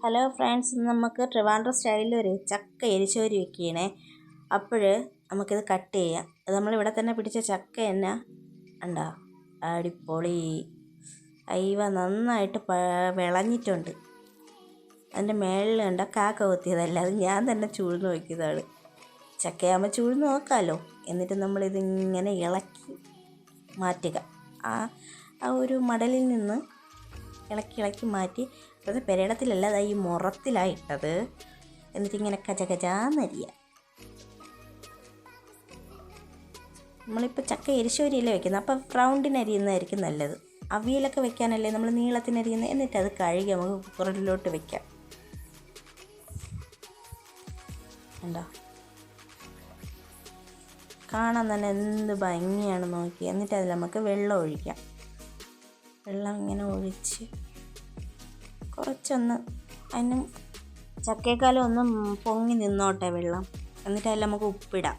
Hello friends, നമുക്ക് ട്രിവാൻഡ്രം സ്റ്റൈലിൽ ഒരു ചക്ക എരിശോരി വെക്കണേ. അപ്പോൾ നമുക്കിത് കട്ട് ചെയ്യാം. അത് നമ്മളിവിടെ തന്നെ പിടിച്ച ചക്ക തന്നെ ഉണ്ടോ, അടിപൊളി. അയവ നന്നായിട്ട് വിളഞ്ഞിട്ടുണ്ട്. അതിൻ്റെ മേളിൽ കണ്ട കാക്ക കൊത്തിയതല്ല, അത് ഞാൻ തന്നെ ചൂഴ്ന്ന് വയ്ക്കുന്നതാണ്. ചക്കയാകുമ്പോൾ ചൂഴ്ന്ന് നോക്കാമല്ലോ. എന്നിട്ട് നമ്മളിതിങ്ങനെ ഇളക്കി മാറ്റുക. ആ ഒരു മടലിൽ നിന്ന് ഇളക്കി മാറ്റി. അത് പെരടത്തിലല്ല, അത് ഈ മുറത്തിലാണ് ഇട്ടത്. എന്നിട്ടിങ്ങനെ കചകചാന്നരിയ. നമ്മളിപ്പോൾ ചക്ക എരിശോരിയല്ലേ വെക്കുന്നത്, അപ്പം റൗണ്ടിന് അരിയുന്നതായിരിക്കും നല്ലത്. അവിയലൊക്കെ വെക്കാനല്ലേ നമ്മൾ നീളത്തിന് അരിയുന്നത്. എന്നിട്ട് അത് കഴുകി നമുക്ക് കുക്കറിലോട്ട് വെക്കാം. ഉണ്ടോ, കാണാൻ തന്നെ എന്ത് ഭംഗിയാണ് നോക്കി. എന്നിട്ട് അതിൽ നമുക്ക് വെള്ളം ഒഴിക്കാം. വെള്ളം ഇങ്ങനെ ഒഴിച്ച് കുറച്ചൊന്ന് അതിന് ചക്കയേക്കാളും ഒന്ന് പൊങ്ങി നിന്നോട്ടെ വെള്ളം. എന്നിട്ട് അതിൽ നമുക്ക് ഉപ്പിടാം.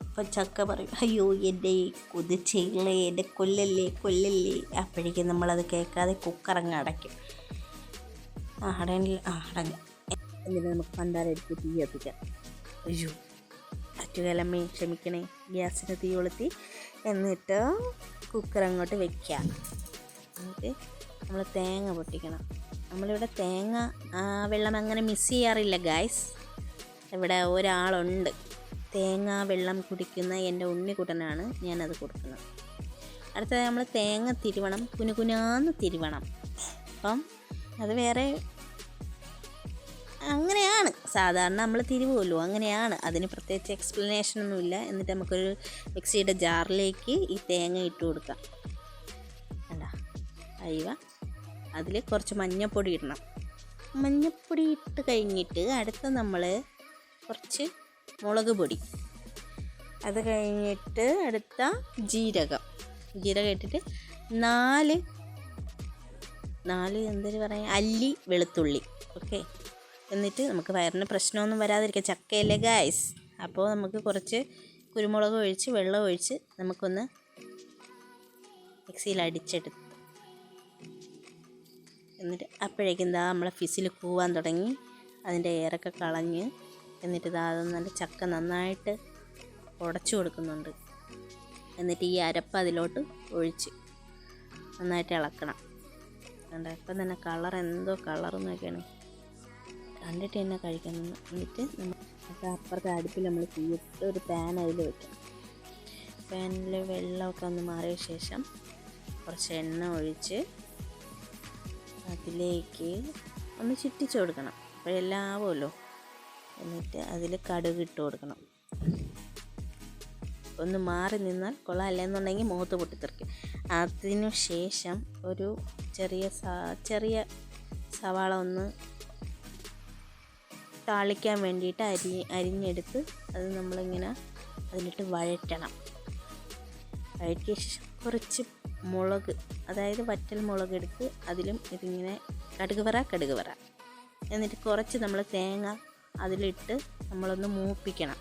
അപ്പോൾ ചക്ക പറയും, അയ്യോ എൻ്റെ കൊതിച്ചേളേ, എൻ്റെ കൊല്ലല്ലേ. അപ്പോഴേക്കും നമ്മളത് കേൾക്കാതെ കുക്കറങ്ങ് അടയ്ക്കും. അടങ്ങി. എന്നിട്ട് നമുക്ക് പണ്ടാര എടുത്ത് തീ കത്തിക്കാം. അയ്യോ അറ്റുകലമ്മേ, ക്ഷമിക്കണേ. ഗ്യാസിന് തീ കൊളുത്തി എന്നിട്ട് കുക്കർ അങ്ങോട്ട് വെക്കാം. എന്നിട്ട് നമ്മൾ തേങ്ങ പൊട്ടിക്കണം. നമ്മളിവിടെ തേങ്ങ വെള്ളം അങ്ങനെ മിസ് ചെയ്യാറില്ല ഗായ്സ്. ഇവിടെ ഒരാളുണ്ട് തേങ്ങ വെള്ളം കുടിക്കുന്ന എൻ്റെ ഉണ്ണിക്കുട്ടനാണ്, ഞാനത് കൊടുക്കുന്നത്. അടുത്തത് നമ്മൾ തേങ്ങ തിരുവണം, കുനുകുനാന്ന് തിരുവണം. അപ്പം അത് വേറെ അങ്ങനെയാണ് സാധാരണ നമ്മൾ തിരുവുമല്ലോ, അങ്ങനെയാണ്. അതിന് പ്രത്യേകിച്ച് എക്സ്പ്ലനേഷനൊന്നുമില്ല. എന്നിട്ട് നമുക്കൊരു മിക്സിയുടെ ജാറിലേക്ക് ഈ തേങ്ങ ഇട്ട് കൊടുക്കാം. അല്ല അയവ, അതിൽ കുറച്ച് മഞ്ഞൾപ്പൊടി ഇടണം. മഞ്ഞൾപ്പൊടി ഇട്ട് കഴിഞ്ഞിട്ട് അടുത്ത നമ്മൾ കുറച്ച് മുളക് പൊടി, അത് കഴിഞ്ഞിട്ട് അടുത്ത ജീരകം ഇട്ടിട്ട് നാല് എന്തൊരു പറയാം, അല്ലി വെളുത്തുള്ളി. ഓക്കെ. എന്നിട്ട് നമുക്ക് വയറിന് പ്രശ്നമൊന്നും വരാതിരിക്കുക, ചക്കയല്ലേ ഗായ്സ്. അപ്പോൾ നമുക്ക് കുറച്ച് കുരുമുളക് ഒഴിച്ച് വെള്ളം ഒഴിച്ച് നമുക്കൊന്ന് മിക്സിയിൽ അടിച്ചെടുത്ത്. എന്നിട്ട് അപ്പോഴേക്കും നമ്മളെ ഫിസിൽ കൂവാൻ തുടങ്ങി, അതിൻ്റെ എയറൊക്കെ കളഞ്ഞ്. എന്നിട്ട് അത് നല്ല ചക്ക നന്നായിട്ട് ഉടച്ചു കൊടുക്കുന്നുണ്ട്. എന്നിട്ട് ഈ അരപ്പ് അതിലോട്ട് ഒഴിച്ച് നന്നായിട്ട് ഇളക്കണം. കണ്ടോ, ഇപ്പം തന്നെ കളർ എന്തോ കളറെന്നൊക്കെയാണ്, കണ്ടിട്ട് തന്നെ കഴിക്കണം. എന്നിട്ട് നമുക്ക് അപ്പുറത്തെ അടുപ്പിൽ നമ്മൾ തീയിട്ട് ഒരു പാൻ അതിൽ വെക്കണം. പാനിൽ വെള്ളമൊക്കെ ഒന്ന് മാറിയ ശേഷം കുറച്ച് എണ്ണ ഒഴിച്ച് അതിലേക്ക് ഒന്ന് ചുറ്റിച്ച് കൊടുക്കണം. അപ്പോഴെല്ലാം ആവുമല്ലോ. എന്നിട്ട് അതിൽ കടുക് ഇട്ട് കൊടുക്കണം. ഒന്ന് മാറി നിന്നാൽ കൊള്ളാം, അല്ലെന്നുണ്ടെങ്കിൽ മുഖത്ത് പൊട്ടിത്തെറിക്കും. അതിനു ശേഷം ഒരു ചെറിയ സവാള ഒന്ന് താളിക്കാൻ വേണ്ടിയിട്ട് അരിഞ്ഞെടുത്ത് അത് നമ്മളിങ്ങനെ അതിലിട്ട് വഴറ്റണം. വഴറ്റിയ ശേഷം കുറച്ച് മുളക്, അതായത് വറ്റൽ മുളക് എടുത്ത് അതിലും ഇതിങ്ങനെ കടുക് വറ. എന്നിട്ട് കുറച്ച് നമ്മൾ തേങ്ങ അതിലിട്ട് നമ്മളൊന്ന് മൂപ്പിക്കണം.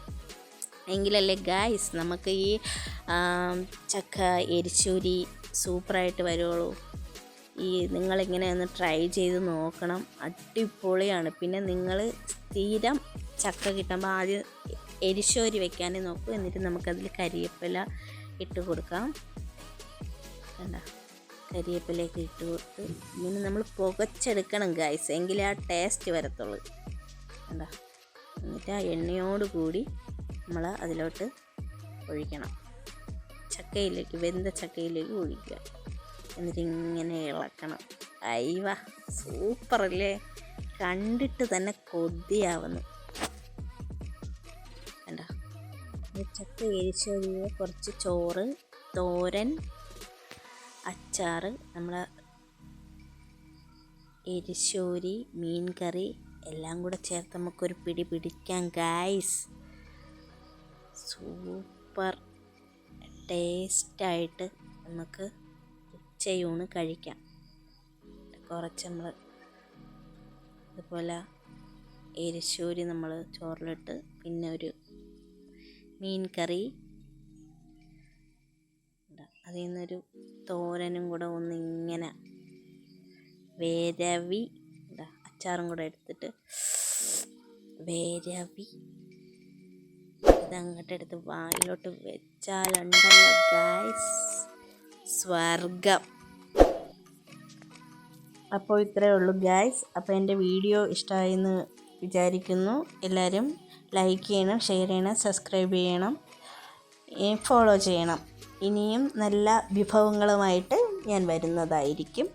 എങ്കിലല്ലേ ഗായ്സ് നമുക്ക് ഈ ചക്ക എരിശൂരി സൂപ്പറായിട്ട് വരുള്ളൂ. നിങ്ങളിങ്ങനെ ഒന്ന് ട്രൈ ചെയ്ത് നോക്കണം, അടിപൊളിയാണ്. പിന്നെ നിങ്ങൾ സ്ഥിരം ചക്ക കിട്ടുമ്പോൾ ആദ്യം എരിശോരി വെക്കാനേ നോക്കൂ. എന്നിട്ട് നമുക്കതിൽ കരിവേപ്പില ഇട്ട് കൊടുക്കാം. കണ്ട, കരിവേപ്പിലയൊക്കെ ഇട്ട് കൊടുത്ത് ഇങ്ങനെ നമ്മൾ പുകച്ചെടുക്കണം ഗായ്സ്, എങ്കിലേ ആ ടേസ്റ്റ് വരത്തുള്ളൂ. കണ്ട, എന്നിട്ട് ആ എണ്ണയോട് കൂടി നമ്മൾ അതിലോട്ട് ഒഴിക്കണം. വെന്ത ചക്കയിലേക്ക് ഒഴിക്കുക. എന്നിട്ട് ഇങ്ങനെ ഇളക്കണം. അയ്യ സൂപ്പറല്ലേ, കണ്ടിട്ട് തന്നെ കൊതിയാവുന്നു. കണ്ട, ചക്ക എരിശോരിയിൽ കുറച്ച് ചോറ്, തോരൻ, അച്ചാറ്, നമ്മളെ എരിശോരി, മീൻ കറി എല്ലാം കൂടെ ചേർത്ത് നമുക്കൊരു പിടി പിടിക്കാം ഗായ്സ്. സൂപ്പർ ടേസ്റ്റായിട്ട് നമുക്ക് ഉച്ചയൂണ് കഴിക്കാം. കുറച്ച് നമ്മൾ ഇതുപോലെ എരിശൂരി നമ്മൾ ചോറിലിട്ട്, പിന്നെ ഒരു മീൻ കറി, അതിൽ നിന്നൊരു തോരനും കൂടെ ഒന്നിങ്ങനെ വേരവി അച്ചാറും കൂടെ എടുത്തിട്ട് വേരവി ഇതങ്ങോട്ട് എടുത്ത് വായിലോട്ട് വെച്ചാലുണ്ടല്ലോ ഗൈസ് സ്വർഗം. അപ്പോൾ ഇത്രയേ ഉള്ളൂ ഗൈസ്. അപ്പോൾ എൻ്റെ വീഡിയോ ഇഷ്ടമായെന്ന് വിചാരിക്കുന്നു. എല്ലാവരും ലൈക്ക് ചെയ്യണം, ഷെയർ ചെയ്യണം, സബ്സ്ക്രൈബ് ചെയ്യണം, ഫോളോ ചെയ്യണം. ഇനിയും നല്ല വിഭവങ്ങളുമായിട്ട് ഞാൻ വരുന്നതായിരിക്കും.